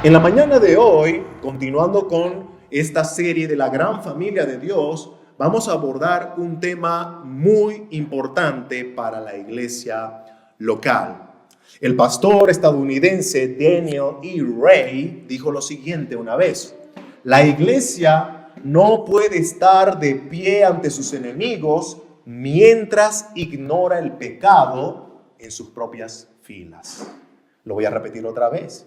En la mañana de hoy, continuando con esta serie de la gran familia de Dios, vamos a abordar un tema muy importante para la iglesia local. El pastor estadounidense Daniel E. Ray dijo lo siguiente una vez: la iglesia no puede estar de pie ante sus enemigos mientras ignora el pecado en sus propias filas. Lo voy a repetir otra vez.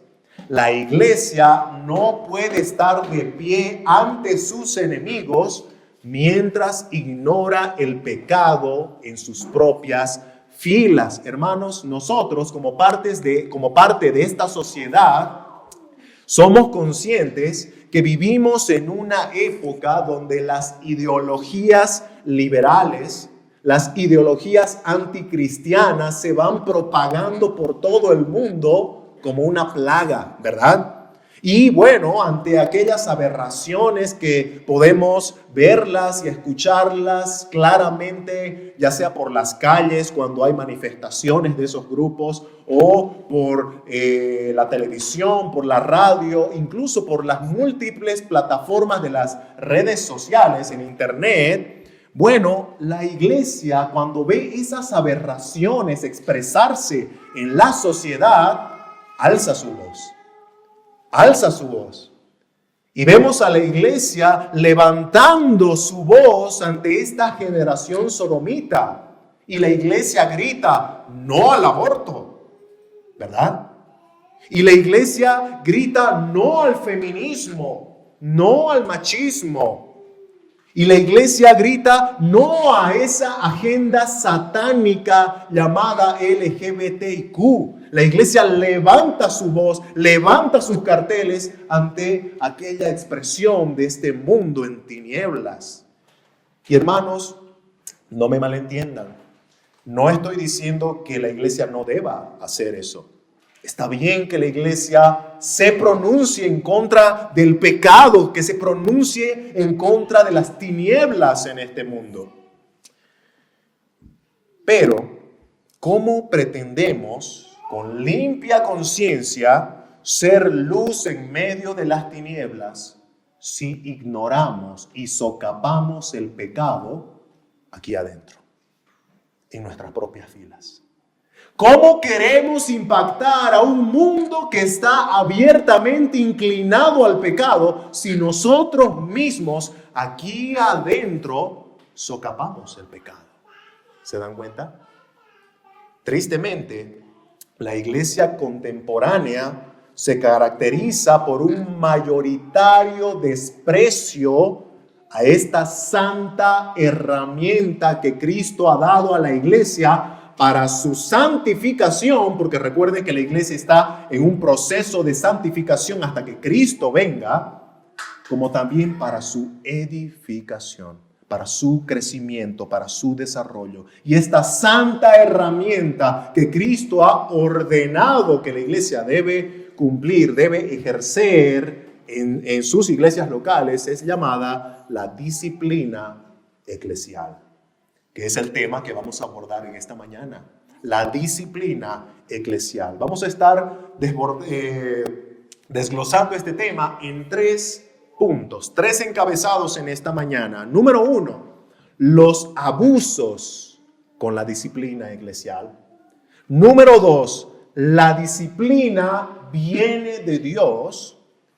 La iglesia no puede estar de pie ante sus enemigos mientras ignora el pecado en sus propias filas. Hermanos, nosotros como parte de esta sociedad somos conscientes que vivimos en una época donde las ideologías liberales, las ideologías anticristianas se van propagando por todo el mundo como una plaga, ¿verdad? Y bueno, ante aquellas aberraciones que podemos verlas y escucharlas claramente, ya sea por las calles cuando hay manifestaciones de esos grupos, o por la televisión, por la radio, incluso por las múltiples plataformas de las redes sociales en internet. Bueno, la iglesia, cuando ve esas aberraciones expresarse en la sociedad, alza su voz. Y vemos a la iglesia levantando su voz ante esta generación sodomita. Y la iglesia grita, no al aborto, ¿verdad? Y la iglesia grita, no al feminismo, no al machismo. Y la iglesia grita, no a esa agenda satánica llamada LGBTIQ. La iglesia levanta su voz, levanta sus carteles ante aquella expresión de este mundo en tinieblas. Y hermanos, no me malentiendan. No estoy diciendo que la iglesia no deba hacer eso. Está bien que la iglesia se pronuncie en contra del pecado, que se pronuncie en contra de las tinieblas en este mundo. Pero, ¿cómo pretendemos con limpia conciencia ser luz en medio de las tinieblas si ignoramos y socavamos el pecado aquí adentro, en nuestras propias filas? ¿Cómo queremos impactar a un mundo que está abiertamente inclinado al pecado si nosotros mismos aquí adentro socavamos el pecado? ¿Se dan cuenta? Tristemente, la iglesia contemporánea se caracteriza por un mayoritario desprecio a esta santa herramienta que Cristo ha dado a la iglesia para su santificación, porque recuerden que la iglesia está en un proceso de santificación hasta que Cristo venga, como también para su edificación, para su crecimiento, para su desarrollo. Y esta santa herramienta que Cristo ha ordenado que la iglesia debe cumplir, debe ejercer en sus iglesias locales, es llamada la disciplina eclesial, que es el tema que vamos a abordar en esta mañana, la disciplina eclesial. Vamos a estar desglosando este tema en 3 puntos, 3 encabezados en esta mañana. Número 1, los abusos con la disciplina eclesial. Número 2, la disciplina viene de Dios.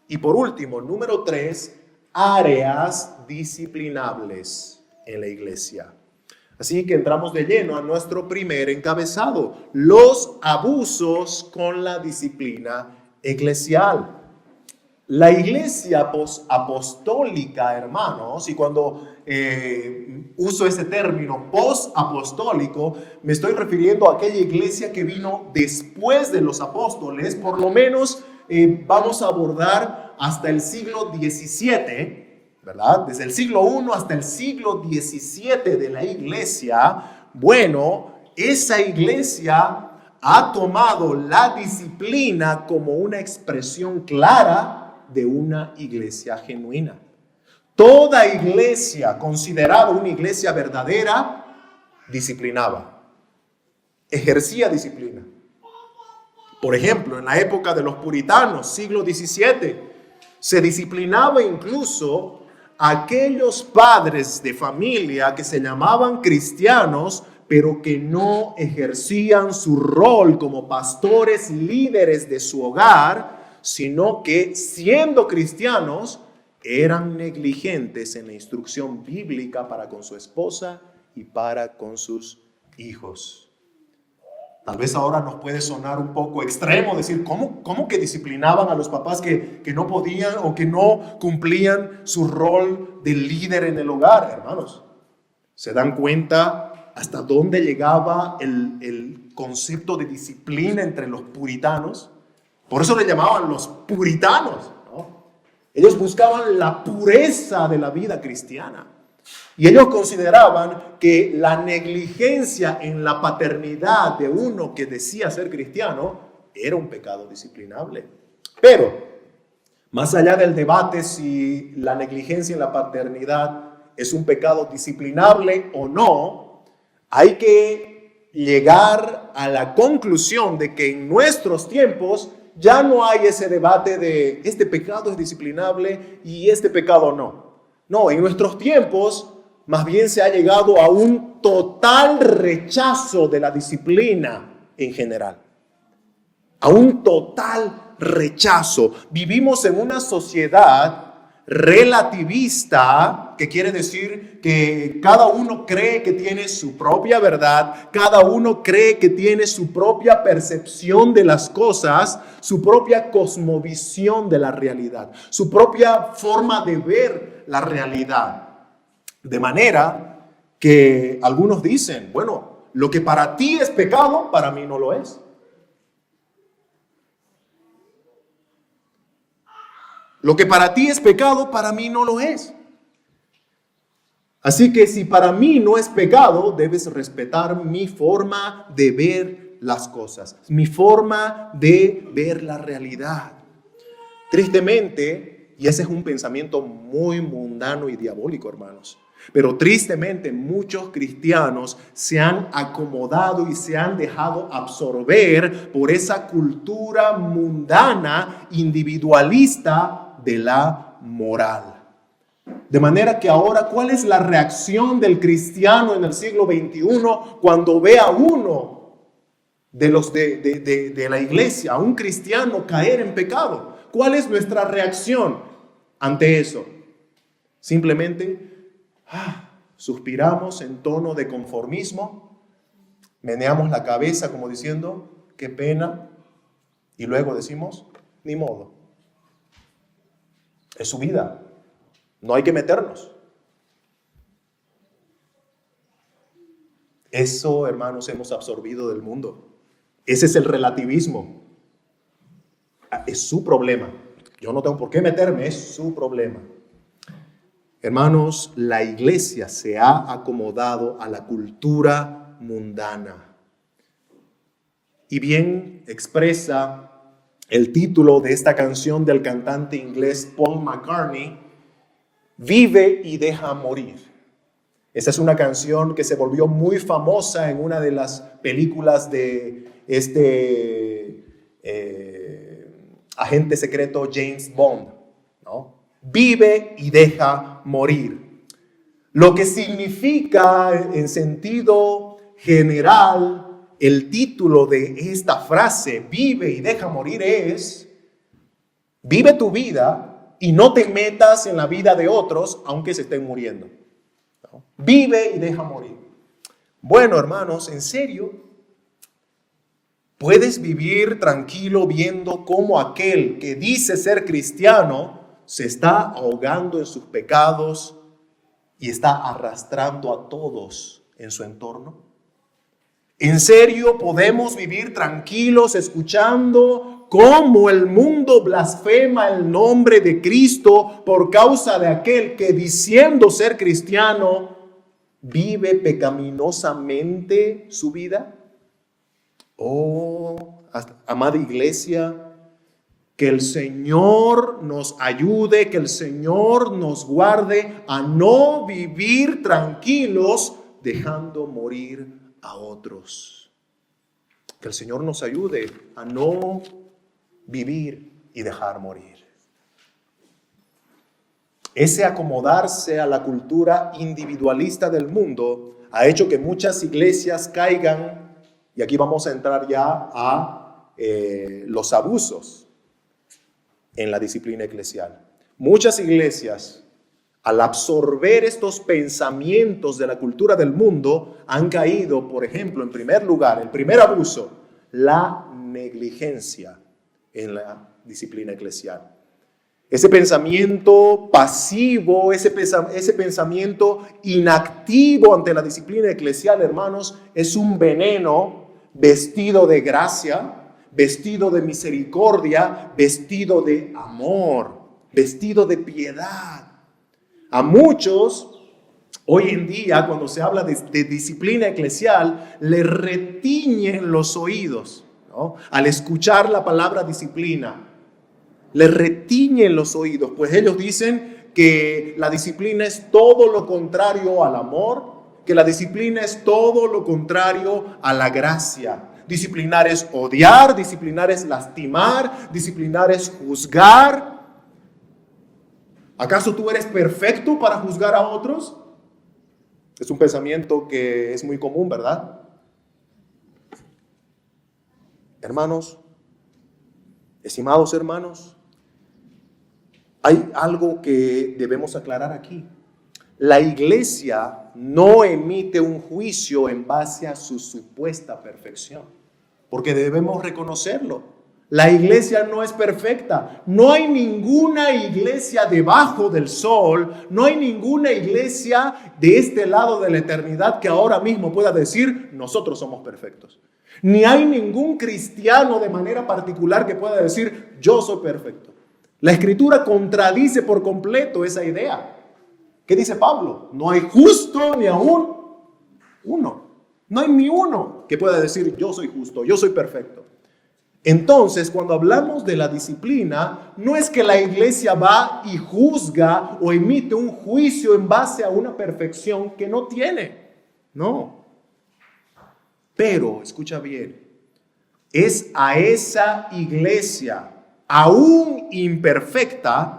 Y por último, número 3, áreas disciplinables en la iglesia. Así que entramos de lleno a nuestro primer encabezado, los abusos con la disciplina eclesial. La iglesia posapostólica, hermanos, y cuando uso ese término posapostólico, me estoy refiriendo a aquella iglesia que vino después de los apóstoles, por lo menos vamos a abordar hasta el siglo XVII, ¿verdad? Desde el siglo I hasta el siglo XVII de la iglesia. Bueno, esa iglesia ha tomado la disciplina como una expresión clara de una iglesia genuina. Toda iglesia considerada una iglesia verdadera disciplinaba, ejercía disciplina. Por ejemplo, en la época de los puritanos, siglo XVII, se disciplinaba incluso a aquellos padres de familia que se llamaban cristianos, pero que no ejercían su rol como pastores líderes de su hogar, sino que siendo cristianos eran negligentes en la instrucción bíblica para con su esposa y para con sus hijos. Tal vez ahora nos puede sonar un poco extremo decir, ¿cómo que disciplinaban a los papás que no podían o que no cumplían su rol de líder en el hogar? Hermanos, ¿se dan cuenta hasta dónde llegaba el concepto de disciplina entre los puritanos? Por eso le llamaban los puritanos, ¿no? Ellos buscaban la pureza de la vida cristiana. Y ellos consideraban que la negligencia en la paternidad de uno que decía ser cristiano era un pecado disciplinable. Pero, más allá del debate si la negligencia en la paternidad es un pecado disciplinable o no, hay que llegar a la conclusión de que en nuestros tiempos ya no hay ese debate de este pecado es disciplinable y este pecado no. No, en nuestros tiempos más bien se ha llegado a un total rechazo de la disciplina en general. A un total rechazo. Vivimos en una sociedad relativista, que quiere decir que cada uno cree que tiene su propia verdad, cada uno cree que tiene su propia percepción de las cosas, su propia cosmovisión de la realidad, su propia forma de ver la realidad. De manera que algunos dicen, bueno, lo que para ti es pecado, para mí no lo es. Lo que para ti es pecado, para mí no lo es. Así que si para mí no es pecado, debes respetar mi forma de ver las cosas, mi forma de ver la realidad. Tristemente, y ese es un pensamiento muy mundano y diabólico, hermanos, pero tristemente muchos cristianos se han acomodado y se han dejado absorber por esa cultura mundana, individualista de la moral. De manera que ahora, ¿cuál es la reacción del cristiano en el siglo XXI cuando ve a uno de la iglesia, a un cristiano caer en pecado? ¿Cuál es nuestra reacción ante eso? Simplemente suspiramos en tono de conformismo, meneamos la cabeza como diciendo, qué pena, y luego decimos, ni modo. Es su vida, no hay que meternos. Eso, hermanos, hemos absorbido del mundo. Ese es el relativismo. Es su problema. Yo no tengo por qué meterme, es su problema. Hermanos, la iglesia se ha acomodado a la cultura mundana. Y bien expresa el título de esta canción del cantante inglés Paul McCartney, Vive y deja morir. Esa es una canción que se volvió muy famosa en una de las películas de agente secreto James Bond, ¿no? Vive y deja morir. Lo que significa en sentido general el título de esta frase, vive y deja morir, es vive tu vida y no te metas en la vida de otros aunque se estén muriendo, ¿no? Vive y deja morir. Bueno, hermanos, en serio, ¿puedes vivir tranquilo viendo cómo aquel que dice ser cristiano se está ahogando en sus pecados y está arrastrando a todos en su entorno? ¿En serio podemos vivir tranquilos escuchando cómo el mundo blasfema el nombre de Cristo por causa de aquel que diciendo ser cristiano vive pecaminosamente su vida? Oh, amada iglesia, que el Señor nos ayude, que el Señor nos guarde a no vivir tranquilos dejando morir a otros. Que el Señor nos ayude a no vivir y dejar morir. Ese acomodarse a la cultura individualista del mundo ha hecho que muchas iglesias caigan, y aquí vamos a entrar ya a los abusos en la disciplina eclesial. Muchas iglesias, al absorber estos pensamientos de la cultura del mundo, han caído, por ejemplo, en primer lugar, el primer abuso, la negligencia en la disciplina eclesial. Ese pensamiento pasivo, ese pensamiento inactivo ante la disciplina eclesial, hermanos, es un veneno vestido de gracia, vestido de misericordia, vestido de amor, vestido de piedad. A muchos, hoy en día, cuando se habla de disciplina eclesial, le retiñen los oídos, ¿no? Al escuchar la palabra disciplina, le retiñen los oídos, pues ellos dicen que la disciplina es todo lo contrario al amor, que la disciplina es todo lo contrario a la gracia. Disciplinar es odiar, disciplinar es lastimar, disciplinar es juzgar. ¿Acaso tú eres perfecto para juzgar a otros? Es un pensamiento que es muy común, ¿verdad? Hermanos, estimados hermanos, hay algo que debemos aclarar aquí. La iglesia no emite un juicio en base a su supuesta perfección, porque debemos reconocerlo. La iglesia no es perfecta. No hay ninguna iglesia debajo del sol, no hay ninguna iglesia de este lado de la eternidad que ahora mismo pueda decir, nosotros somos perfectos. Ni hay ningún cristiano de manera particular que pueda decir, yo soy perfecto. La Escritura contradice por completo esa idea. ¿Qué dice Pablo? No hay justo ni aún uno. No hay ni uno que pueda decir, yo soy justo, yo soy perfecto. Entonces, cuando hablamos de la disciplina, no es que la iglesia va y juzga o emite un juicio en base a una perfección que no tiene. No. Pero, escucha bien, es a esa iglesia, aún imperfecta,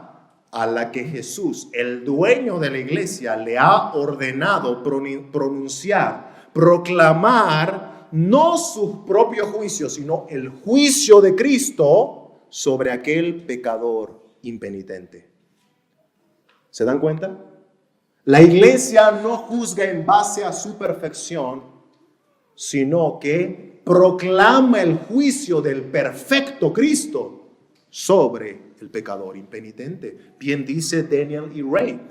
a la que Jesús, el dueño de la iglesia, le ha ordenado pronunciar, proclamar, no su propio juicio, sino el juicio de Cristo sobre aquel pecador impenitente. ¿Se dan cuenta? La iglesia no juzga en base a su perfección, sino que proclama el juicio del perfecto Cristo sobre el pecador impenitente. Bien dice Daniel E. Ray,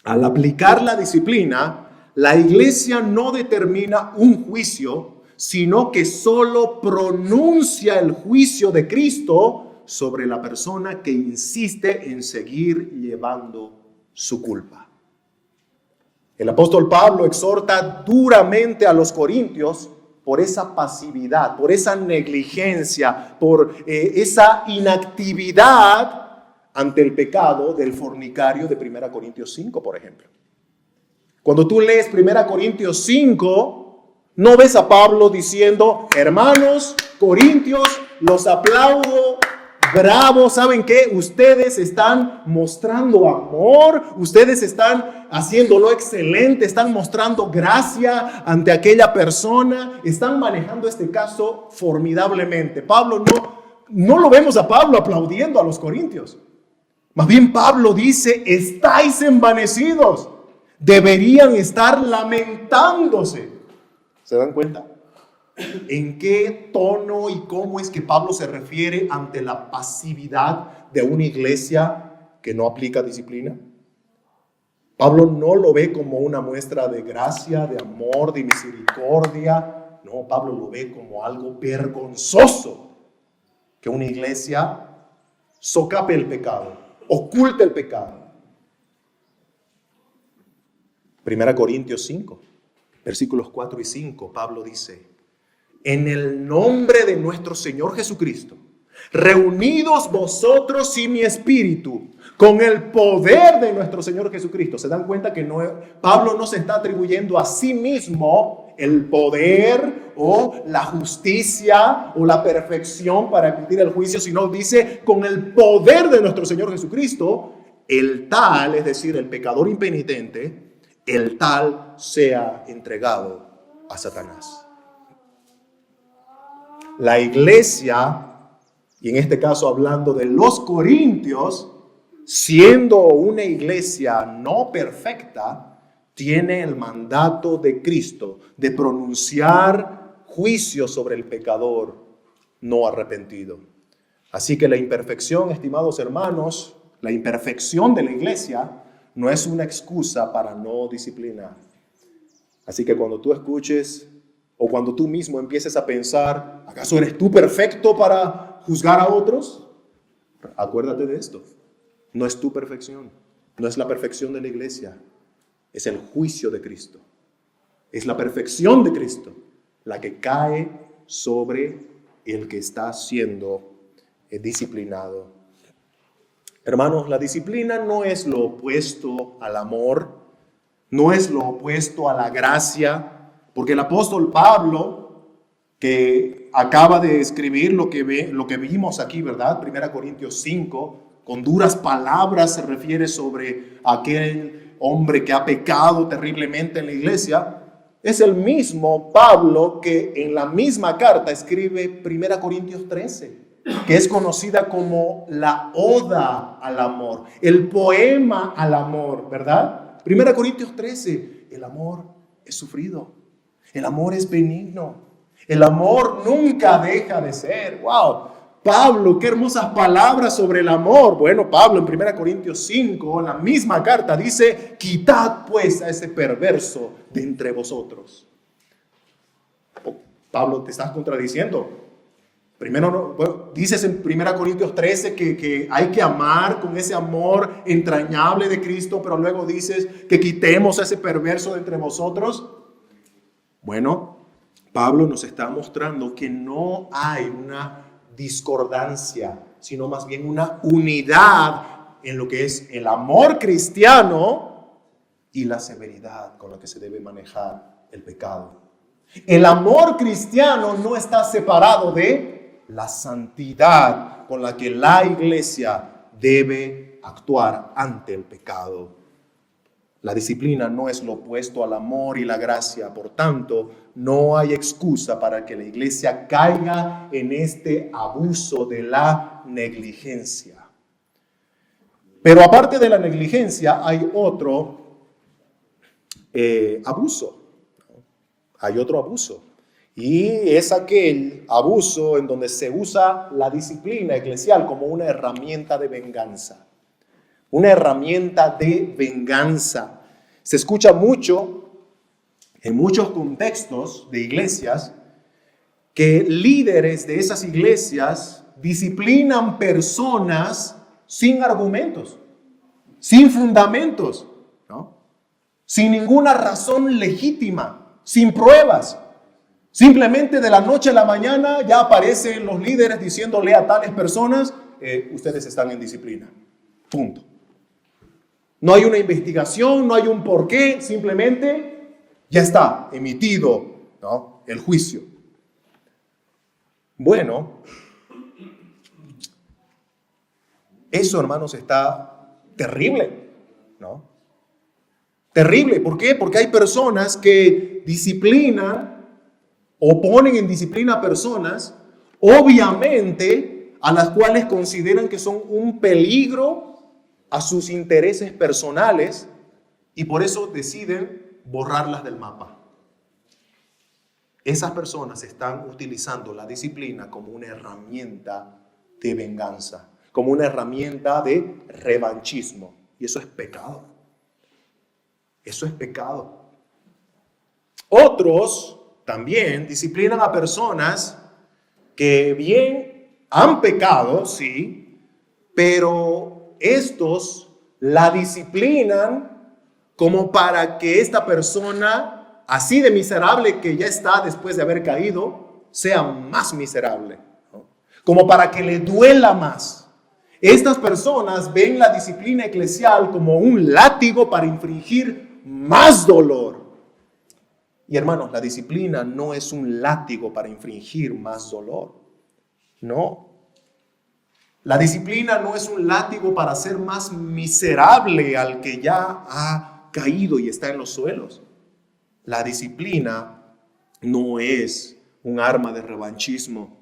al aplicar la disciplina, la iglesia no determina un juicio, sino que solo pronuncia el juicio de Cristo sobre la persona que insiste en seguir llevando su culpa. El apóstol Pablo exhorta duramente a los corintios por esa pasividad, por esa negligencia, por esa inactividad ante el pecado del fornicario de 1 Corintios 5, por ejemplo. Cuando tú lees 1 Corintios 5, no ves a Pablo diciendo, hermanos corintios, los aplaudo, bravo, ¿saben qué? Ustedes están mostrando amor, ustedes están haciéndolo excelente, están mostrando gracia ante aquella persona, están manejando este caso formidablemente. Pablo no lo vemos a Pablo aplaudiendo a los corintios. Más bien Pablo dice, estáis envanecidos. Deberían estar lamentándose. ¿Se dan cuenta? ¿En qué tono y cómo es que Pablo se refiere ante la pasividad de una iglesia que no aplica disciplina? Pablo no lo ve como una muestra de gracia, de amor, de misericordia. No, Pablo lo ve como algo vergonzoso. Que una iglesia socape el pecado, oculte el pecado. 1 Corintios 5, versículos 4 y 5, Pablo dice, en el nombre de nuestro Señor Jesucristo, reunidos vosotros y mi espíritu, con el poder de nuestro Señor Jesucristo. ¿Se dan cuenta que Pablo no se está atribuyendo a sí mismo el poder o la justicia o la perfección para emitir el juicio, sino dice con el poder de nuestro Señor Jesucristo, el tal, es decir, el pecador impenitente, el tal sea entregado a Satanás. La iglesia, y en este caso hablando de los corintios, siendo una iglesia no perfecta, tiene el mandato de Cristo de pronunciar juicio sobre el pecador no arrepentido. Así que la imperfección, estimados hermanos, la imperfección de la iglesia no es una excusa para no disciplinar. Así que cuando tú escuches o cuando tú mismo empieces a pensar, ¿acaso eres tú perfecto para juzgar a otros? Acuérdate de esto. No es tu perfección, no es la perfección de la iglesia, es el juicio de Cristo. Es la perfección de Cristo la que cae sobre el que está siendo disciplinado. Hermanos, la disciplina no es lo opuesto al amor, no es lo opuesto a la gracia, porque el apóstol Pablo, que acaba de escribir lo que vimos aquí, ¿verdad? 1 Corintios 5, con duras palabras se refiere sobre aquel hombre que ha pecado terriblemente en la iglesia. Es el mismo Pablo que en la misma carta escribe 1 Corintios 13, que es conocida como la oda al amor, el poema al amor, ¿verdad? 1 Corintios 13, el amor es sufrido, el amor es benigno, el amor nunca deja de ser. ¡Wow! Pablo, qué hermosas palabras sobre el amor. Bueno, Pablo en 1 Corintios 5, en la misma carta, dice, quitad pues a ese perverso de entre vosotros. Pablo, te estás contradiciendo. Primero, dices en 1 Corintios 13 que hay que amar con ese amor entrañable de Cristo, pero luego dices que quitemos a ese perverso de entre vosotros. Bueno, Pablo nos está mostrando que no hay una discordancia, sino más bien una unidad en lo que es el amor cristiano y la severidad con la que se debe manejar el pecado. El amor cristiano no está separado de la santidad con la que la iglesia debe actuar ante el pecado. La disciplina no es lo opuesto al amor y la gracia, por tanto, no hay excusa para que la iglesia caiga en este abuso de la negligencia. Pero aparte de la negligencia, hay otro abuso. Hay otro abuso. Y es aquel abuso en donde se usa la disciplina eclesial como una herramienta de venganza. Una herramienta de venganza. Se escucha mucho en muchos contextos de iglesias que líderes de esas iglesias disciplinan personas sin argumentos, sin fundamentos, ¿no? Sin ninguna razón legítima, sin pruebas. Simplemente de la noche a la mañana ya aparecen los líderes diciéndole a tales personas, ustedes están en disciplina. Punto. No hay una investigación, no hay un porqué, simplemente ya está emitido, ¿no?, el juicio. Bueno, eso, hermanos, está terrible, ¿no? Terrible. ¿Por qué? Porque hay personas que disciplinan o ponen en disciplina a personas, obviamente, a las cuales consideran que son un peligro a sus intereses personales y por eso deciden borrarlas del mapa. Esas personas están utilizando la disciplina como una herramienta de venganza, como una herramienta de revanchismo. Y eso es pecado. Eso es pecado. Otros también disciplinan a personas que bien han pecado, sí, pero estos la disciplinan como para que esta persona, así de miserable que ya está después de haber caído, sea más miserable, ¿no? Como para que le duela más. Estas personas ven la disciplina eclesial como un látigo para infligir más dolor. Y hermanos, la disciplina no es un látigo para infringir más dolor. No. La disciplina no es un látigo para hacer más miserable al que ya ha caído y está en los suelos. La disciplina no es un arma de revanchismo.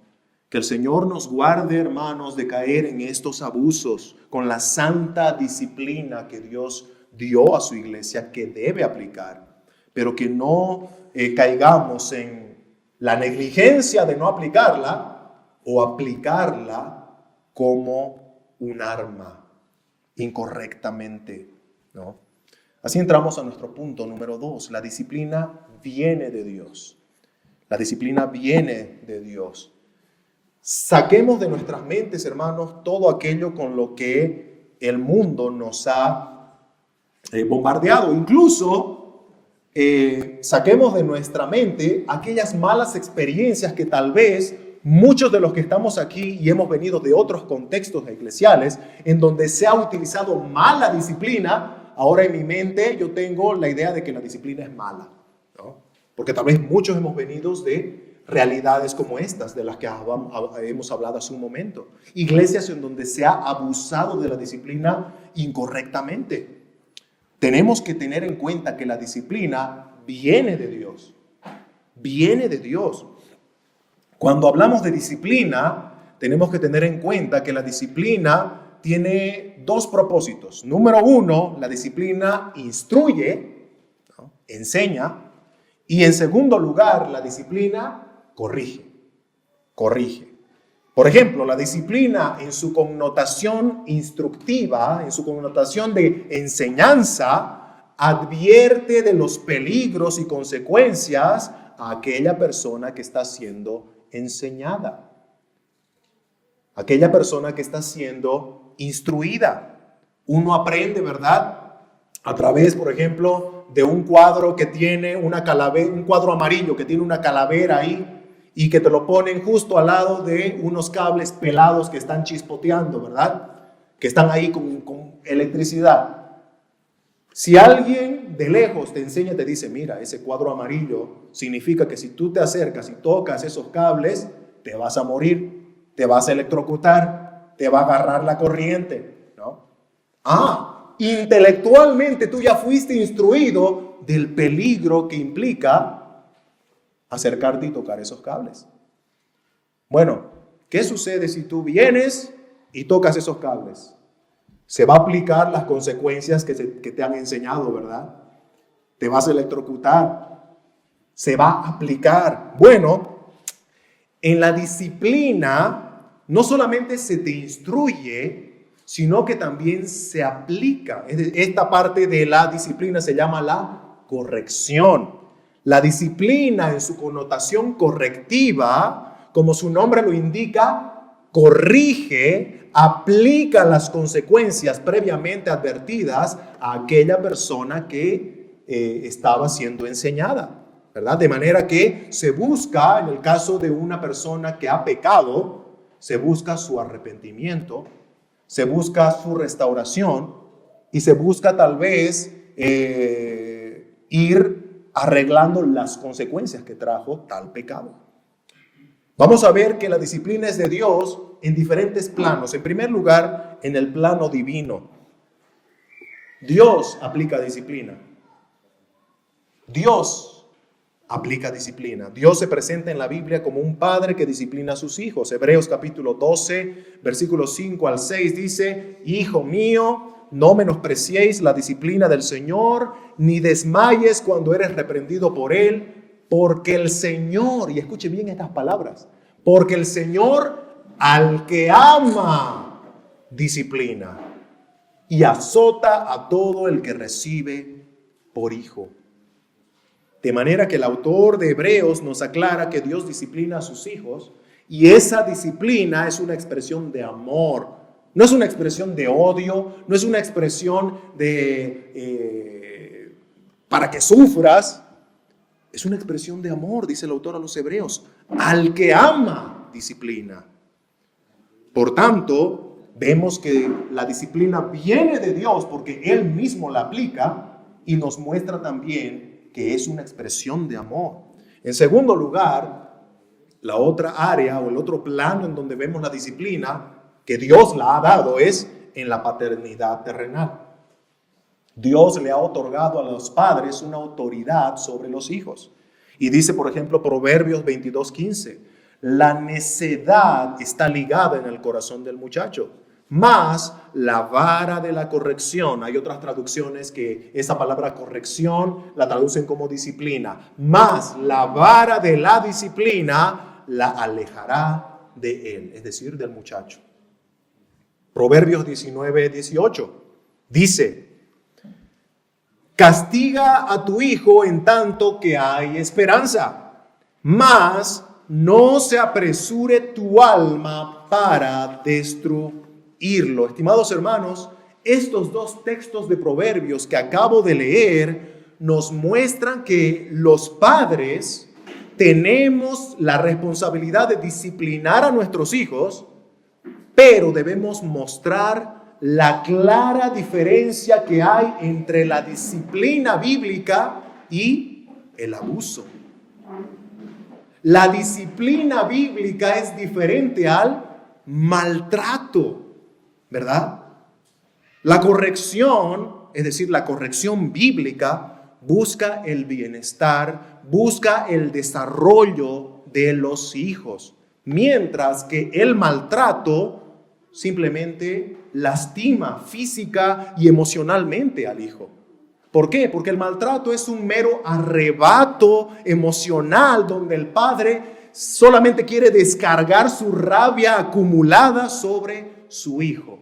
Que el Señor nos guarde, hermanos, de caer en estos abusos con la santa disciplina que Dios dio a su iglesia, que debe aplicar, pero que no caigamos en la negligencia de no aplicarla o aplicarla como un arma incorrectamente, ¿no? Así entramos a nuestro punto número 2. La disciplina viene de Dios. La disciplina viene de Dios. Saquemos de nuestras mentes, hermanos, todo aquello con lo que el mundo nos ha bombardeado. Incluso saquemos de nuestra mente aquellas malas experiencias que tal vez muchos de los que estamos aquí y hemos venido de otros contextos eclesiales en donde se ha utilizado mala disciplina. Ahora en mi mente yo tengo la idea de que la disciplina es mala, ¿no? Porque tal vez muchos hemos venido de realidades como estas de las que hemos hablado hace un momento. Iglesias en donde se ha abusado de la disciplina incorrectamente. Tenemos que tener en cuenta que la disciplina viene de Dios. Viene de Dios. Cuando hablamos de disciplina, tenemos que tener en cuenta que la disciplina tiene dos propósitos. Número uno, la disciplina instruye, ¿no? Enseña. Y en segundo lugar, la disciplina corrige. Por ejemplo, la disciplina en su connotación instructiva, en su connotación de enseñanza, advierte de los peligros y consecuencias a aquella persona que está siendo enseñada, aquella persona que está siendo instruida. Uno aprende, ¿verdad? A través, por ejemplo, de un cuadro que tiene una calavera, un cuadro amarillo que tiene una calavera ahí y que te lo ponen justo al lado de unos cables pelados que están chispoteando, ¿verdad? Que están ahí con electricidad. Si alguien de lejos te enseña, te dice, mira, ese cuadro amarillo significa que si tú te acercas y tocas esos cables, te vas a morir, te vas a electrocutar, te va a agarrar la corriente, ¿no? Intelectualmente tú ya fuiste instruido del peligro que implica acercarte y tocar esos cables. Bueno, ¿qué sucede si tú vienes y tocas esos cables? Se va a aplicar las consecuencias que te han enseñado, ¿verdad? Te vas a electrocutar. Se va a aplicar. Bueno, en la disciplina no solamente se te instruye, sino que también se aplica. Esta parte de la disciplina se llama la corrección. La disciplina en su connotación correctiva, como su nombre lo indica, corrige, aplica las consecuencias previamente advertidas a aquella persona que estaba siendo enseñada, ¿verdad? De manera que se busca, en el caso de una persona que ha pecado, se busca su arrepentimiento, se busca su restauración y se busca tal vez ir arreglando las consecuencias que trajo tal pecado. Vamos a ver que la disciplina es de Dios en diferentes planos. En primer lugar, en el plano divino. Dios aplica disciplina. Dios aplica disciplina. Dios se presenta en la Biblia como un padre que disciplina a sus hijos. Hebreos capítulo 12, versículos 5 al 6 dice, Hijo mío, no menospreciéis la disciplina del Señor, ni desmayes cuando eres reprendido por Él, porque el Señor, y escuche bien estas palabras, porque el Señor al que ama disciplina y azota a todo el que recibe por hijo. De manera que el autor de Hebreos nos aclara que Dios disciplina a sus hijos y esa disciplina es una expresión de amor. No es una expresión de odio, no es una expresión de para que sufras. Es una expresión de amor, dice el autor a los Hebreos, al que ama disciplina. Por tanto, vemos que la disciplina viene de Dios porque Él mismo la aplica y nos muestra también que es una expresión de amor. En segundo lugar, la otra área o el otro plano en donde vemos la disciplina que Dios la ha dado es en la paternidad terrenal. Dios le ha otorgado a los padres una autoridad sobre los hijos. Y dice, por ejemplo, Proverbios 22:15, la necedad está ligada en el corazón del muchacho, mas la vara de la corrección, hay otras traducciones que esa palabra corrección la traducen como disciplina, mas la vara de la disciplina la alejará de él, es decir, del muchacho. Proverbios 19:18 dice, castiga a tu hijo en tanto que hay esperanza, mas no se apresure tu alma para destruirlo. Estimados hermanos, estos dos textos de Proverbios que acabo de leer nos muestran que los padres tenemos la responsabilidad de disciplinar a nuestros hijos, pero debemos mostrar la clara diferencia que hay entre la disciplina bíblica y el abuso. La disciplina bíblica es diferente al maltrato, ¿verdad? La corrección, es decir, la corrección bíblica, busca el bienestar, busca el desarrollo de los hijos, mientras que el maltrato simplemente lastima física y emocionalmente al hijo. ¿Por qué? Porque el maltrato es un mero arrebato emocional donde el padre solamente quiere descargar su rabia acumulada sobre su hijo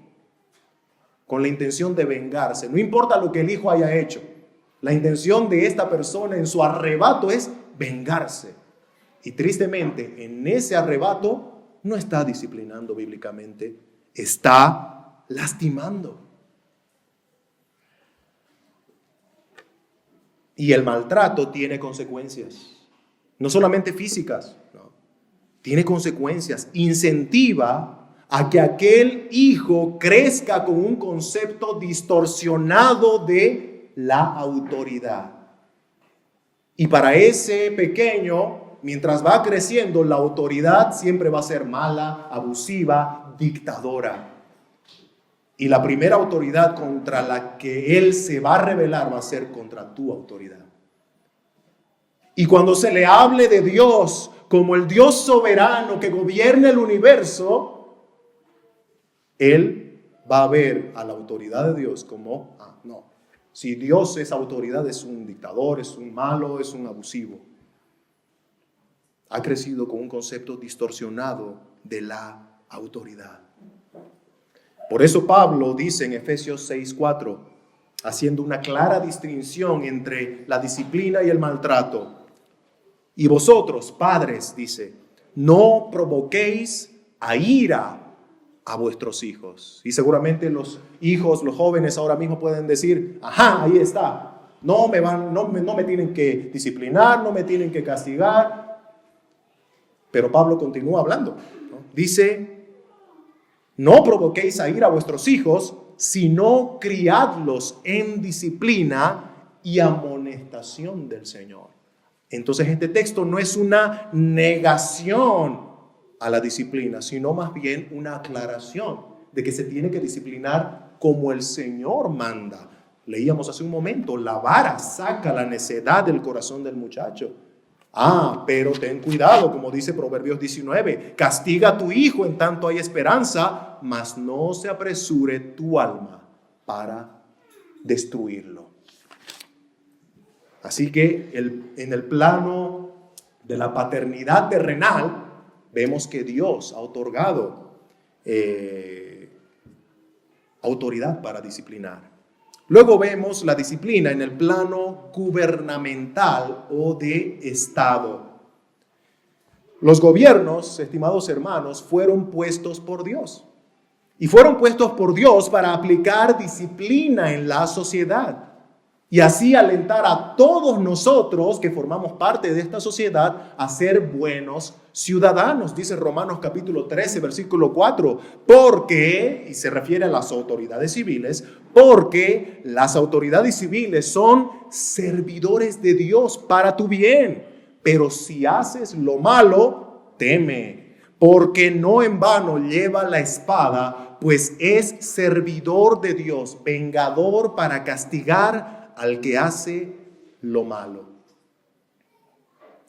con la intención de vengarse. No importa lo que el hijo haya hecho, la intención de esta persona en su arrebato es vengarse. Y tristemente, en ese arrebato no está disciplinando bíblicamente, está lastimando. Y el maltrato tiene consecuencias, no solamente físicas, no, tiene consecuencias. Incentiva a que aquel hijo crezca con un concepto distorsionado de la autoridad. Y para ese pequeño, mientras va creciendo, la autoridad siempre va a ser mala, abusiva, dictadora. Y la primera autoridad contra la que él se va a rebelar va a ser contra tu autoridad. Y cuando se le hable de Dios como el Dios soberano que gobierna el universo, él va a ver a la autoridad de Dios como, no, si Dios es autoridad es un dictador, es un malo, es un abusivo. Ha crecido con un concepto distorsionado de la autoridad. Por eso Pablo dice en Efesios 6:4, haciendo una clara distinción entre la disciplina y el maltrato. Y vosotros, padres, dice, no provoquéis a ira a vuestros hijos. Y seguramente los hijos, los jóvenes ahora mismo pueden decir, ahí está, no me tienen que disciplinar, no me tienen que castigar. Pero Pablo continúa hablando, ¿no? Dice, no provoquéis a ira a vuestros hijos, sino criadlos en disciplina y amonestación del Señor. Entonces este texto no es una negación a la disciplina, sino más bien una aclaración de que se tiene que disciplinar como el Señor manda. Leíamos hace un momento, la vara saca la necedad del corazón del muchacho. Pero ten cuidado, como dice Proverbios 19, castiga a tu hijo en tanto hay esperanza, mas no se apresure tu alma para destruirlo. Así que en el plano de la paternidad terrenal, vemos que Dios ha otorgado autoridad para disciplinar. Luego vemos la disciplina en el plano gubernamental o de Estado. Los gobiernos, estimados hermanos, fueron puestos por Dios. Y fueron puestos por Dios para aplicar disciplina en la sociedad. y así alentar a todos nosotros que formamos parte de esta sociedad a ser buenos ciudadanos, dice Romanos capítulo 13, versículo 4, porque, y se refiere a las autoridades civiles, porque las autoridades civiles son servidores de Dios para tu bien, pero si haces lo malo, teme, porque no en vano lleva la espada, pues es servidor de Dios, vengador para castigar al que hace lo malo.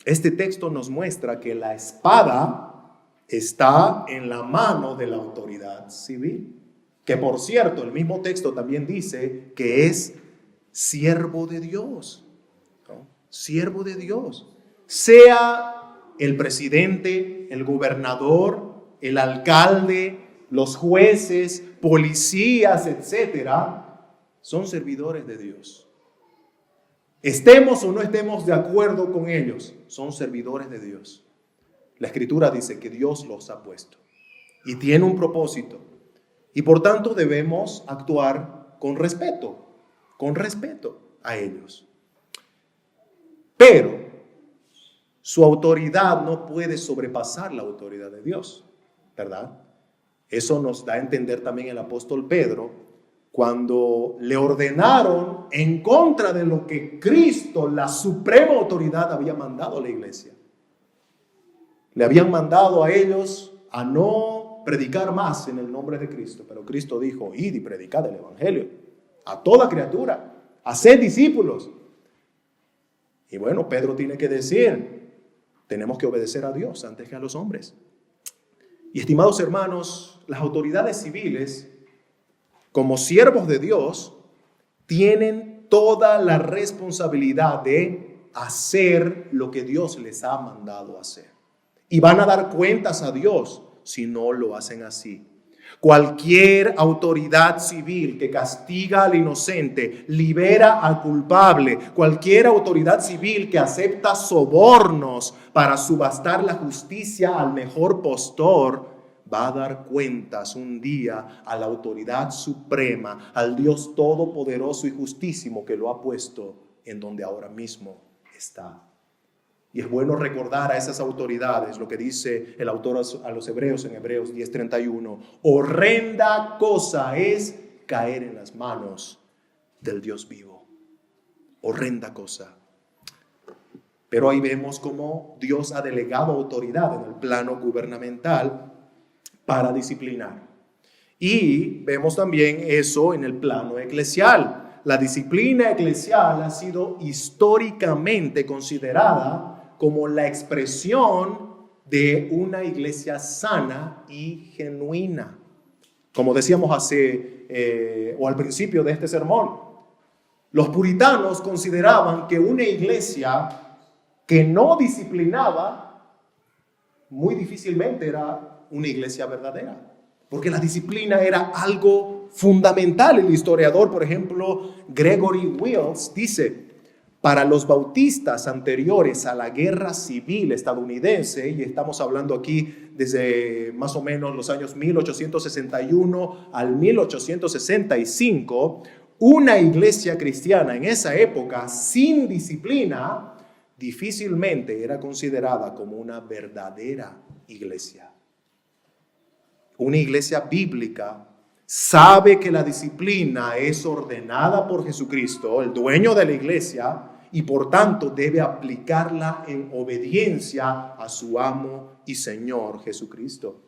Este texto nos muestra que la espada está en la mano de la autoridad civil, que por cierto, el mismo texto también dice que es siervo de Dios, ¿no? Siervo de Dios. Sea el presidente, el gobernador, el alcalde, los jueces, policías, etcétera, son servidores de Dios. Estemos o no estemos de acuerdo con ellos, son servidores de Dios. La Escritura dice que Dios los ha puesto y tiene un propósito. Y por tanto debemos actuar con respeto a ellos. Pero su autoridad no puede sobrepasar la autoridad de Dios, ¿verdad? Eso nos da a entender también el apóstol Pedro cuando le ordenaron en contra de lo que Cristo, la suprema autoridad, había mandado a la iglesia. Le habían mandado a ellos a no predicar más en el nombre de Cristo, pero Cristo dijo, id y predicad el evangelio a toda criatura, haced discípulos. Y bueno, Pedro tiene que decir, tenemos que obedecer a Dios antes que a los hombres. Y estimados hermanos, las autoridades civiles, como siervos de Dios, tienen toda la responsabilidad de hacer lo que Dios les ha mandado hacer. Y van a dar cuentas a Dios si no lo hacen así. Cualquier autoridad civil que castiga al inocente, libera al culpable, cualquier autoridad civil que acepta sobornos para subastar la justicia al mejor postor, va a dar cuentas un día a la autoridad suprema, al Dios todopoderoso y justísimo que lo ha puesto en donde ahora mismo está. Y es bueno recordar a esas autoridades lo que dice el autor a los Hebreos en Hebreos 10:31. Horrenda cosa es caer en las manos del Dios vivo. Horrenda cosa. Pero ahí vemos cómo Dios ha delegado autoridad en el plano gubernamental para disciplinar. Y vemos también eso en el plano eclesial. La disciplina eclesial ha sido históricamente considerada como la expresión de una iglesia sana y genuina. Como decíamos al principio de este sermón, los puritanos consideraban que una iglesia que no disciplinaba muy difícilmente era una iglesia verdadera, porque la disciplina era algo fundamental. El historiador, por ejemplo, Gregory Wills, dice, para los bautistas anteriores a la guerra civil estadounidense, y estamos hablando aquí desde más o menos los años 1861 al 1865, una iglesia cristiana en esa época sin disciplina difícilmente era considerada como una verdadera iglesia. Una iglesia bíblica sabe que la disciplina es ordenada por Jesucristo, el dueño de la iglesia, y por tanto debe aplicarla en obediencia a su amo y Señor Jesucristo.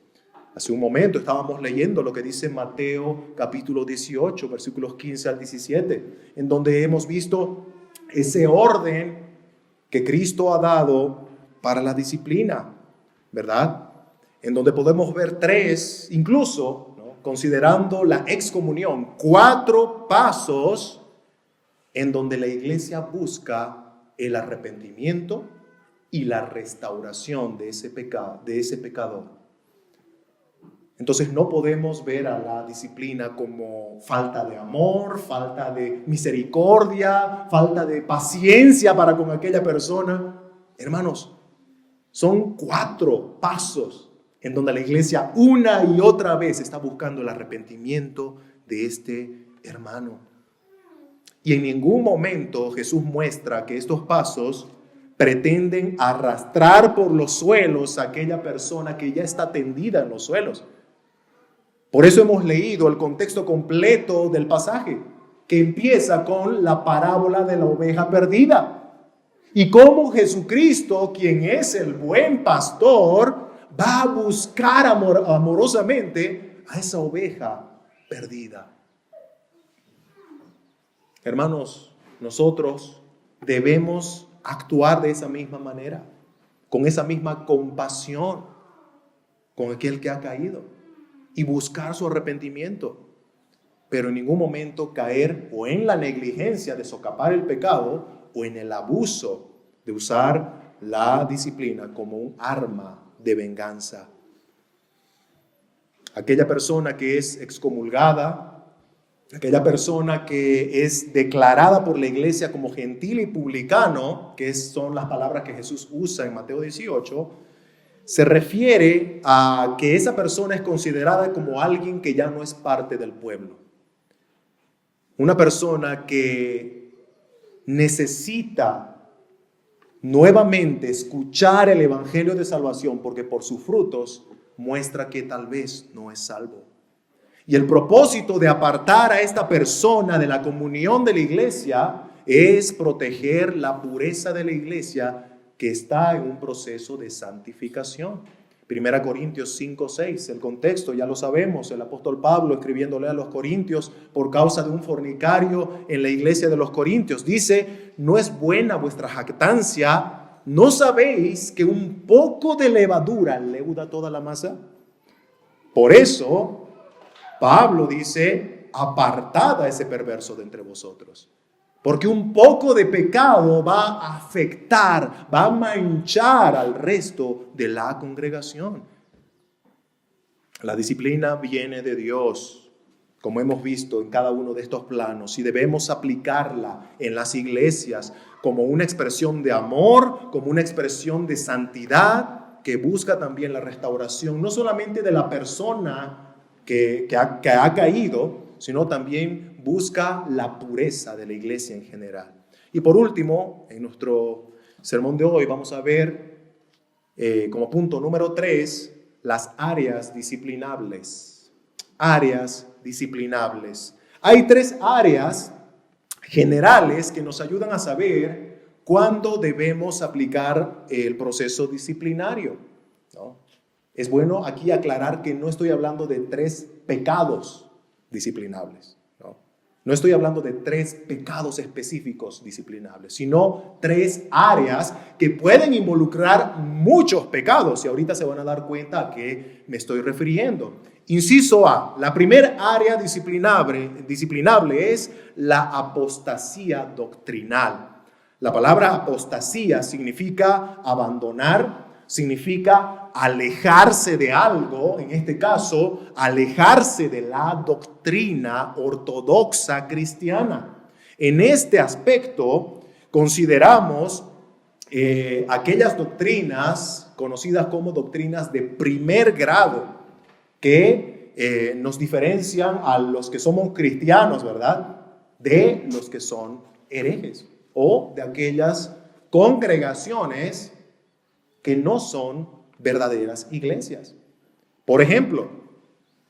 Hace un momento estábamos leyendo lo que dice Mateo capítulo 18, versículos 15 al 17, en donde hemos visto ese orden que Cristo ha dado para la disciplina, ¿verdad? En donde podemos ver tres, incluso, ¿no?, considerando la excomunión, 4 pasos en donde la iglesia busca el arrepentimiento y la restauración de ese pecador. Entonces no podemos ver a la disciplina como falta de amor, falta de misericordia, falta de paciencia para con aquella persona. Hermanos, son 4 pasos en donde la iglesia una y otra vez está buscando el arrepentimiento de este hermano. Y en ningún momento Jesús muestra que estos pasos pretenden arrastrar por los suelos a aquella persona que ya está tendida en los suelos. Por eso hemos leído el contexto completo del pasaje, que empieza con la parábola de la oveja perdida. Y cómo Jesucristo, quien es el buen pastor, va a buscar amorosamente a esa oveja perdida. Hermanos, nosotros debemos actuar de esa misma manera, con esa misma compasión con aquel que ha caído y buscar su arrepentimiento, pero en ningún momento caer o en la negligencia de socapar el pecado o en el abuso de usar la disciplina como un arma de venganza. Aquella persona que es excomulgada, aquella persona que es declarada por la iglesia como gentil y publicano, que son las palabras que Jesús usa en Mateo 18, se refiere a que esa persona es considerada como alguien que ya no es parte del pueblo. Una persona que necesita nuevamente escuchar el evangelio de salvación porque por sus frutos muestra que tal vez no es salvo. Y el propósito de apartar a esta persona de la comunión de la iglesia es proteger la pureza de la iglesia que está en un proceso de santificación. 1 Corintios 5, 6, el contexto ya lo sabemos, el apóstol Pablo escribiéndole a los corintios por causa de un fornicario en la iglesia de los corintios, dice: no es buena vuestra jactancia, ¿no sabéis que un poco de levadura leuda toda la masa? Por eso Pablo dice: apartad a ese perverso de entre vosotros, porque un poco de pecado va a afectar, va a manchar al resto de la congregación. La disciplina viene de Dios, como hemos visto en cada uno de estos planos, y debemos aplicarla en las iglesias como una expresión de amor, como una expresión de santidad que busca también la restauración, no solamente de la persona que ha caído, sino también busca la pureza de la iglesia en general. Y por último, en nuestro sermón de hoy vamos a ver como punto número 3, las áreas disciplinables. Áreas disciplinables. Hay 3 áreas generales que nos ayudan a saber cuándo debemos aplicar el proceso disciplinario, ¿no? Es bueno aquí aclarar que no estoy hablando de 3 pecados disciplinables, ¿no? No estoy hablando de 3 pecados específicos disciplinables, sino 3 áreas que pueden involucrar muchos pecados, y ahorita se van a dar cuenta a qué me estoy refiriendo. Inciso A, la primera área disciplinable es la apostasía doctrinal. La palabra apostasía significa abandonar, significa alejarse de algo, en este caso, alejarse de la doctrina ortodoxa cristiana. En este aspecto, consideramos aquellas doctrinas conocidas como doctrinas de primer grado, que nos diferencian a los que somos cristianos, ¿verdad?, de los que son herejes, o de aquellas congregaciones que no son verdaderas iglesias. Por ejemplo,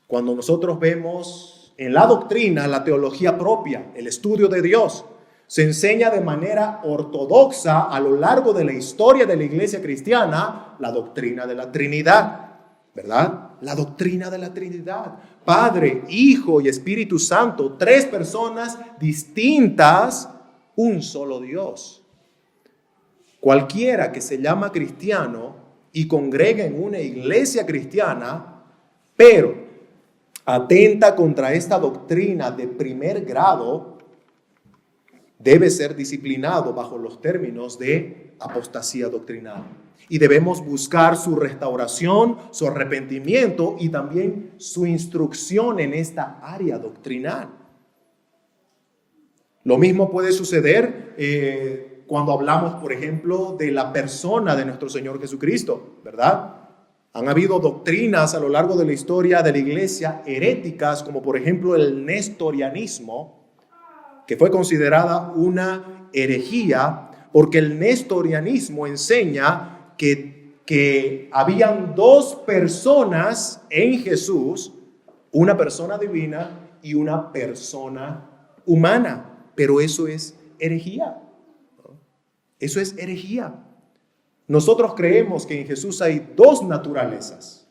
cuando nosotros vemos en la doctrina la teología propia, el estudio de Dios, se enseña de manera ortodoxa a lo largo de la historia de la iglesia cristiana la doctrina de la Trinidad, ¿verdad? La doctrina de la Trinidad. Padre, Hijo y Espíritu Santo, 3 personas distintas, un solo Dios. Cualquiera que se llama cristiano y congrega en una iglesia cristiana, pero atenta contra esta doctrina de primer grado, debe ser disciplinado bajo los términos de apostasía doctrinal. Y debemos buscar su restauración, su arrepentimiento y también su instrucción en esta área doctrinal. Lo mismo puede suceder cuando hablamos, por ejemplo, de la persona de nuestro Señor Jesucristo, ¿verdad? Han habido doctrinas a lo largo de la historia de la iglesia heréticas, como por ejemplo el nestorianismo, que fue considerada una herejía, porque el nestorianismo enseña que habían dos personas en Jesús, una persona divina y una persona humana. Pero eso es herejía. Eso es herejía. Nosotros creemos que en Jesús hay dos naturalezas,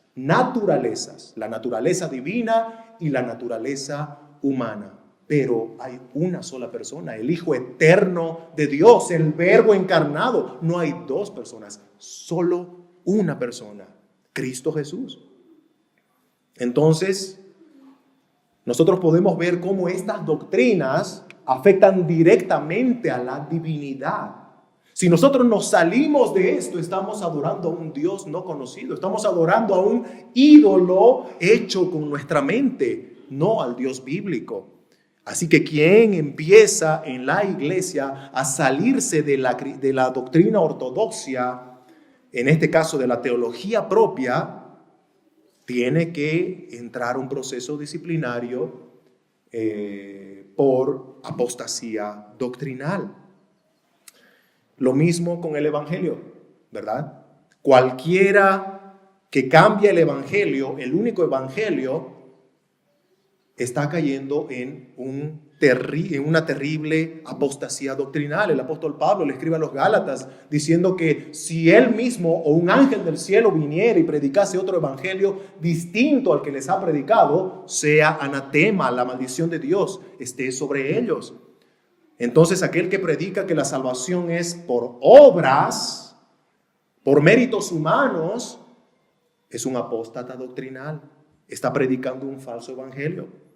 la naturaleza divina y la naturaleza humana. Pero hay una sola persona, el Hijo eterno de Dios, el Verbo encarnado. No hay dos personas, solo una persona, Cristo Jesús. Entonces, nosotros podemos ver cómo estas doctrinas afectan directamente a la divinidad. Si nosotros nos salimos de esto, estamos adorando a un Dios no conocido, estamos adorando a un ídolo hecho con nuestra mente, no al Dios bíblico. Así que quien empieza en la iglesia a salirse de la doctrina ortodoxa, en este caso de la teología propia, tiene que entrar a un proceso disciplinario por apostasía doctrinal. Lo mismo con el evangelio, ¿verdad? Cualquiera que cambie el evangelio, el único evangelio, está cayendo en una terrible apostasía doctrinal. El apóstol Pablo le escribe a los Gálatas diciendo que si él mismo o un ángel del cielo viniera y predicase otro evangelio distinto al que les ha predicado, sea anatema, la maldición de Dios esté sobre ellos. Entonces aquel que predica que la salvación es por obras, por méritos humanos, es un apóstata doctrinal. Está predicando un falso evangelio.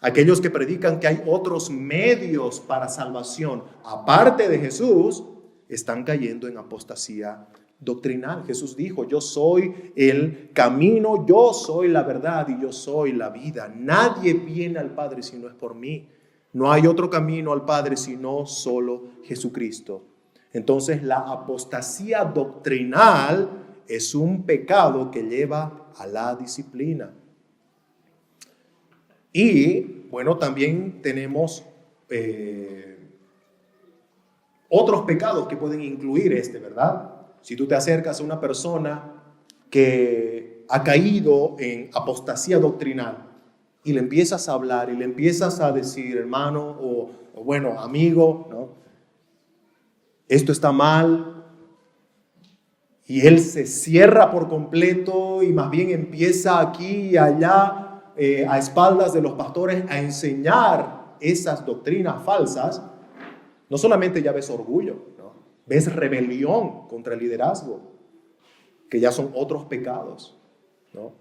Aquellos que predican que hay otros medios para salvación aparte de Jesús, están cayendo en apostasía doctrinal. Jesús dijo: yo soy el camino, yo soy la verdad y yo soy la vida. Nadie viene al Padre si no es por mí. No hay otro camino al Padre sino solo Jesucristo. Entonces la apostasía doctrinal es un pecado que lleva a la disciplina. Y bueno, también tenemos otros pecados que pueden incluir ¿verdad? Si tú te acercas a una persona que ha caído en apostasía doctrinal y le empiezas a hablar y le empiezas a decir, hermano o bueno, amigo, ¿no? Esto está mal, y él se cierra por completo y más bien empieza aquí y allá a espaldas de los pastores a enseñar esas doctrinas falsas, no solamente ya ves orgullo, ¿no? Ves rebelión contra el liderazgo, que ya son otros pecados, ¿no?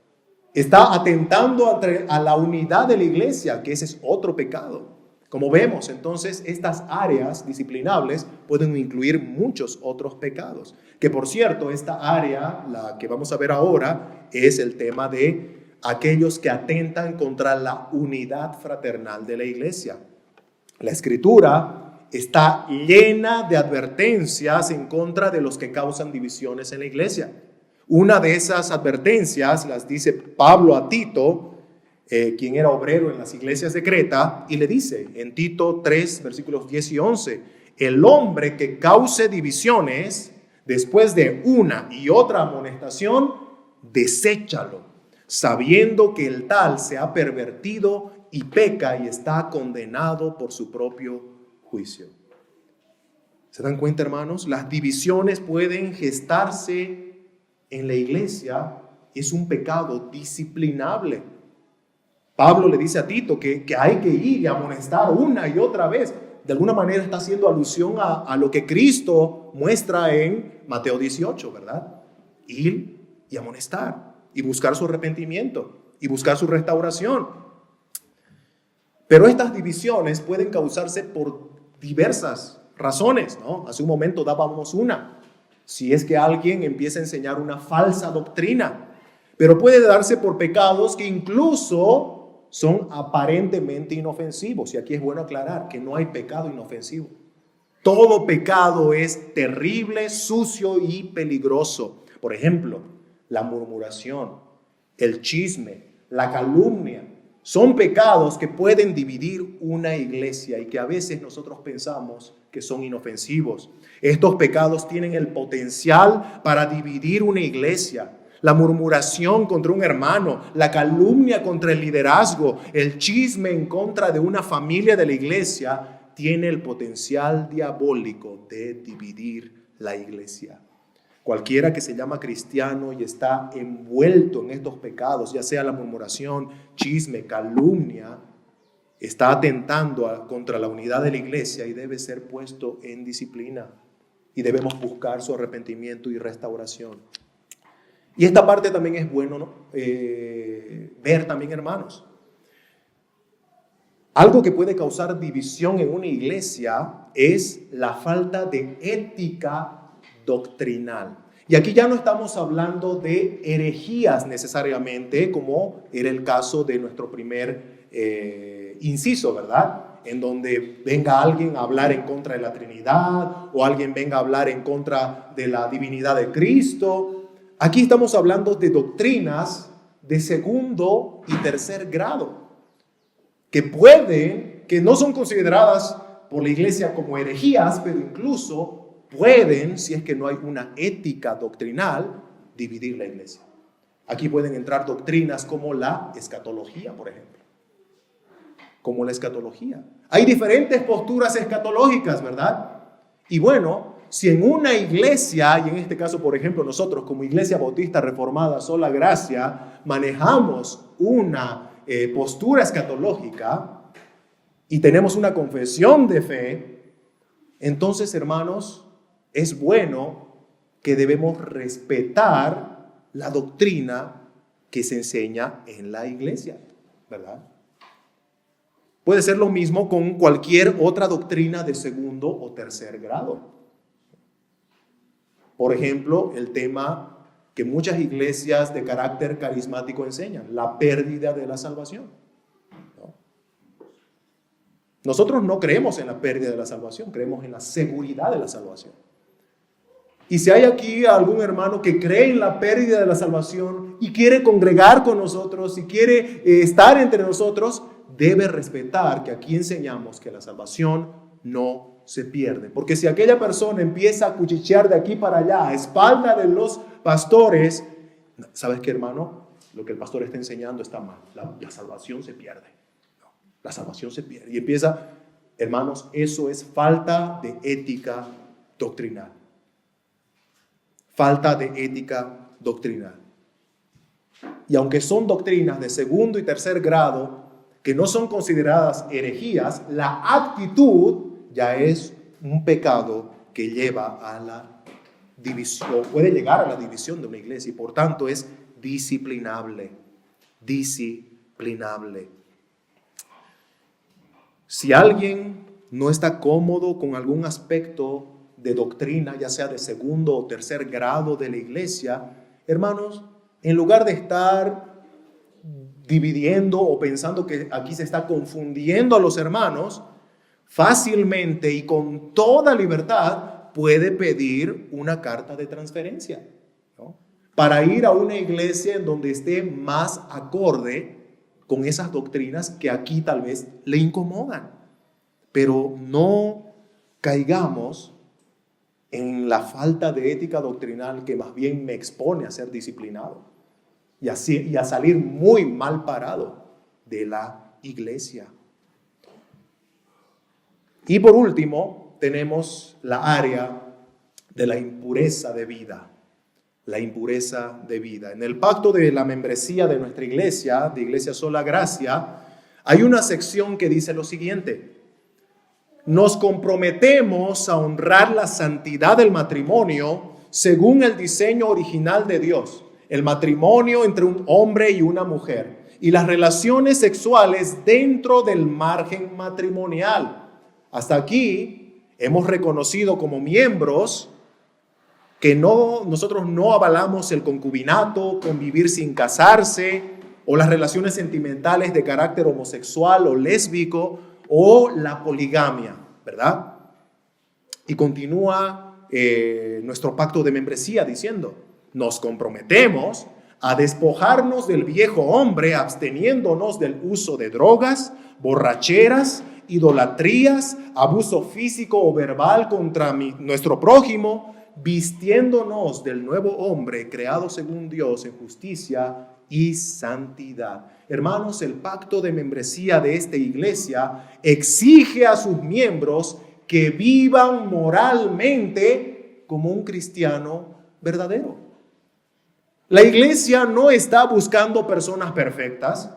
Está atentando a la unidad de la iglesia, que ese es otro pecado. Como vemos, entonces, estas áreas disciplinables pueden incluir muchos otros pecados. Que por cierto, esta área, la que vamos a ver ahora, es el tema de aquellos que atentan contra la unidad fraternal de la iglesia. La Escritura está llena de advertencias en contra de los que causan divisiones en la iglesia. Una de esas advertencias las dice Pablo a Tito, quien era obrero en las iglesias de Creta, y le dice en Tito 3, versículos 10 y 11, el hombre que cause divisiones después de una y otra amonestación, deséchalo, sabiendo que el tal se ha pervertido y peca y está condenado por su propio juicio. ¿Se dan cuenta, hermanos? Las divisiones pueden gestarse en la iglesia. Es un pecado disciplinable. Pablo le dice a Tito que hay que ir y amonestar una y otra vez. De alguna manera está haciendo alusión a lo que Cristo muestra en Mateo 18, ¿verdad? Ir y amonestar y buscar su arrepentimiento y buscar su restauración. Pero estas divisiones pueden causarse por diversas razones, ¿no? Hace un momento dábamos una. Si es que alguien empieza a enseñar una falsa doctrina, pero puede darse por pecados que incluso son aparentemente inofensivos. Y aquí es bueno aclarar que no hay pecado inofensivo. Todo pecado es terrible, sucio y peligroso. Por ejemplo, la murmuración, el chisme, la calumnia, Son pecados que pueden dividir una iglesia y que a veces nosotros pensamos que son inofensivos. Estos pecados tienen el potencial para dividir una iglesia. La murmuración contra un hermano, la calumnia contra el liderazgo, el chisme en contra de una familia de la iglesia, tiene el potencial diabólico de dividir la iglesia. Cualquiera que se llama cristiano y está envuelto en estos pecados, ya sea la murmuración, chisme, calumnia, está atentando contra la unidad de la iglesia y debe ser puesto en disciplina. Y debemos buscar su arrepentimiento y restauración. Y esta parte también es bueno, ¿no? Ver también, hermanos. Algo que puede causar división en una iglesia es la falta de ética doctrinal. Y aquí ya no estamos hablando de herejías necesariamente, como era el caso de nuestro primer inciso, ¿verdad? En donde venga alguien a hablar en contra de la Trinidad o alguien venga a hablar en contra de la divinidad de Cristo. Aquí estamos hablando de doctrinas de segundo y tercer grado, que no son consideradas por la iglesia como herejías, pero incluso pueden, si es que no hay una ética doctrinal, dividir la iglesia. Aquí pueden entrar doctrinas como la escatología, por ejemplo. Como la escatología. Hay diferentes posturas escatológicas, ¿verdad? Y bueno, si en una iglesia, y en este caso, por ejemplo, nosotros como Iglesia Bautista Reformada Sola Gracia, manejamos una postura escatológica y tenemos una confesión de fe, entonces, hermanos, es bueno que debemos respetar la doctrina que se enseña en la iglesia, ¿verdad? Puede ser lo mismo con cualquier otra doctrina de segundo o tercer grado. Por ejemplo, el tema que muchas iglesias de carácter carismático enseñan, la pérdida de la salvación. ¿No? Nosotros no creemos en la pérdida de la salvación, creemos en la seguridad de la salvación. Y si hay aquí algún hermano que cree en la pérdida de la salvación y quiere congregar con nosotros y quiere estar entre nosotros, debe respetar que aquí enseñamos que la salvación no se pierde. Porque si aquella persona empieza a cuchichear de aquí para allá a espalda de los pastores, ¿sabes qué, hermano? Lo que el pastor está enseñando está mal. La salvación se pierde. No, la salvación se pierde. Y empieza, hermanos, eso es falta de ética doctrinal. Falta de ética doctrinal. Y aunque son doctrinas de segundo y tercer grado, que no son consideradas herejías, la actitud ya es un pecado que lleva a la división, puede llegar a la división de una iglesia y por tanto es disciplinable. Disciplinable. Si alguien no está cómodo con algún aspecto de doctrina, ya sea de segundo o tercer grado de la iglesia, hermanos, en lugar de estar dividiendo o pensando que aquí se está confundiendo a los hermanos, fácilmente y con toda libertad puede pedir una carta de transferencia, ¿no? Para ir a una iglesia en donde esté más acorde con esas doctrinas que aquí tal vez le incomodan. Pero no caigamos en la falta de ética doctrinal que más bien me expone a ser disciplinado y a salir muy mal parado de la iglesia. Y por último, tenemos la área de la impureza de vida. La impureza de vida. En el pacto de la membresía de nuestra iglesia, de Iglesia Sola Gracia, hay una sección que dice lo siguiente: nos comprometemos a honrar la santidad del matrimonio según el diseño original de Dios. El matrimonio entre un hombre y una mujer y las relaciones sexuales dentro del margen matrimonial. Hasta aquí hemos reconocido como miembros que nosotros no avalamos el concubinato, convivir sin casarse o las relaciones sentimentales de carácter homosexual o lésbico o la poligamia, ¿verdad? Y continúa nuestro pacto de membresía diciendo: nos comprometemos a despojarnos del viejo hombre, absteniéndonos del uso de drogas, borracheras, idolatrías, abuso físico o verbal contra nuestro prójimo, vistiéndonos del nuevo hombre creado según Dios en justicia y santidad. Hermanos, el pacto de membresía de esta iglesia exige a sus miembros que vivan moralmente como un cristiano verdadero. La iglesia no está buscando personas perfectas.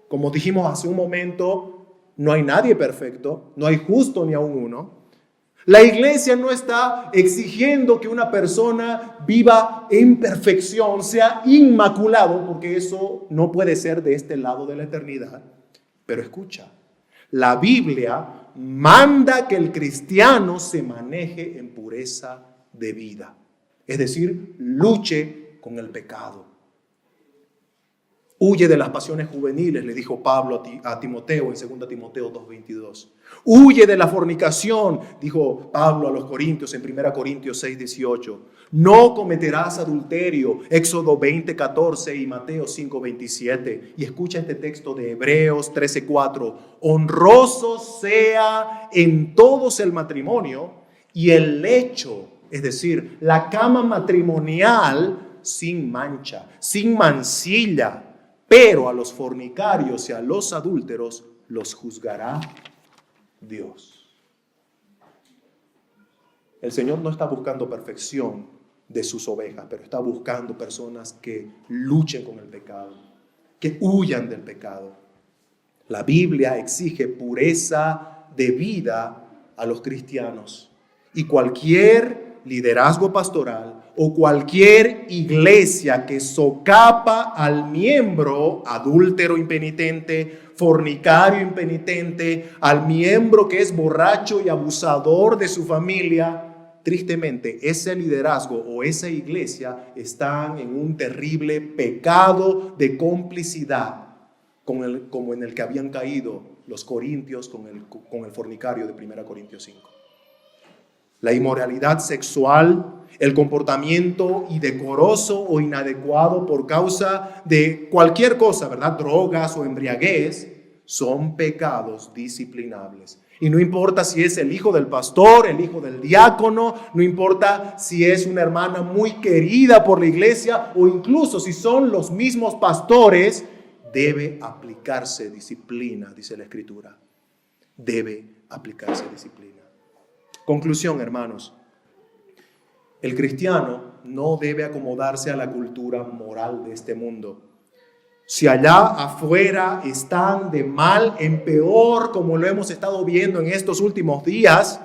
Como dijimos hace un momento, no hay nadie perfecto, no hay justo ni aun uno. La iglesia no está exigiendo que una persona viva en perfección, sea inmaculado, porque eso no puede ser de este lado de la eternidad. Pero escucha, la Biblia manda que el cristiano se maneje en pureza de vida, es decir, luche con el pecado. Huye de las pasiones juveniles, le dijo Pablo a Timoteo en 2 Timoteo 2:22. Huye de la fornicación, dijo Pablo a los Corintios en 1 Corintios 6:18. No cometerás adulterio, Éxodo 20:14 y Mateo 5:27. Y escucha este texto de Hebreos 13:4. Honroso sea en todos el matrimonio y el lecho, es decir, la cama matrimonial sin mancha, sin mancilla. Pero a los fornicarios y a los adúlteros los juzgará Dios. El Señor no está buscando perfección de sus ovejas, pero está buscando personas que luchen con el pecado, que huyan del pecado. La Biblia exige pureza de vida a los cristianos, y cualquier liderazgo pastoral o cualquier iglesia que socapa al miembro adúltero impenitente, fornicario impenitente, al miembro que es borracho y abusador de su familia, tristemente ese liderazgo o esa iglesia están en un terrible pecado de complicidad como en el que habían caído los corintios con el fornicario de 1 Corintios 5. La inmoralidad sexual, el comportamiento indecoroso o inadecuado por causa de cualquier cosa, ¿verdad? Drogas o embriaguez, son pecados disciplinables. Y no importa si es el hijo del pastor, el hijo del diácono, no importa si es una hermana muy querida por la iglesia o incluso si son los mismos pastores, debe aplicarse disciplina, dice la Escritura. Debe aplicarse disciplina. Conclusión, hermanos. El cristiano no debe acomodarse a la cultura moral de este mundo. Si allá afuera están de mal en peor, como lo hemos estado viendo en estos últimos días,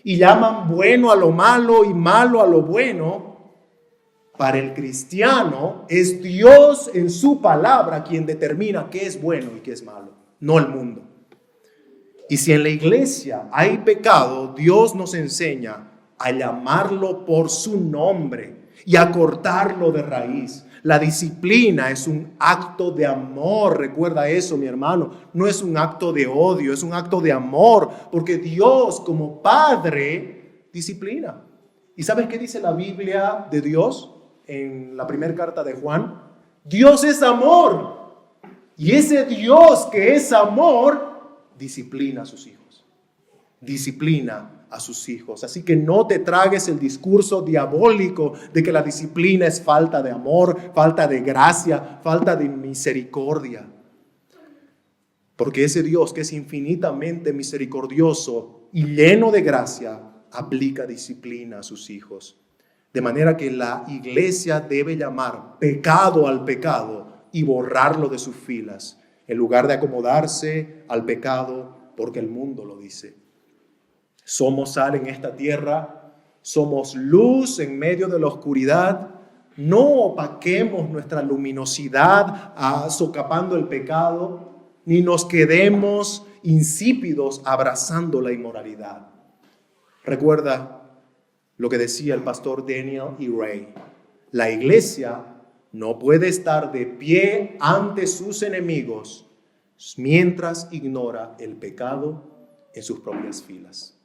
y llaman bueno a lo malo y malo a lo bueno, para el cristiano es Dios en su palabra quien determina qué es bueno y qué es malo, no el mundo. Y si en la iglesia hay pecado, Dios nos enseña a llamarlo por su nombre y a cortarlo de raíz. La disciplina es un acto de amor, recuerda eso, mi hermano. No es un acto de odio, es un acto de amor, porque Dios como Padre disciplina. ¿Y sabes qué dice la Biblia de Dios en la primera carta de Juan? Dios es amor. Y ese Dios que es amor disciplina a sus hijos. Disciplina a sus hijos. Así que no te tragues el discurso diabólico de que la disciplina es falta de amor, falta de gracia, falta de misericordia. Porque ese Dios que es infinitamente misericordioso y lleno de gracia, aplica disciplina a sus hijos. De manera que la iglesia debe llamar pecado al pecado y borrarlo de sus filas, en lugar de acomodarse al pecado porque el mundo lo dice. Somos sal en esta tierra, somos luz en medio de la oscuridad. No opaquemos nuestra luminosidad socapando el pecado, ni nos quedemos insípidos abrazando la inmoralidad. Recuerda lo que decía el pastor Daniel E. Ray: la iglesia no puede estar de pie ante sus enemigos mientras ignora el pecado en sus propias filas.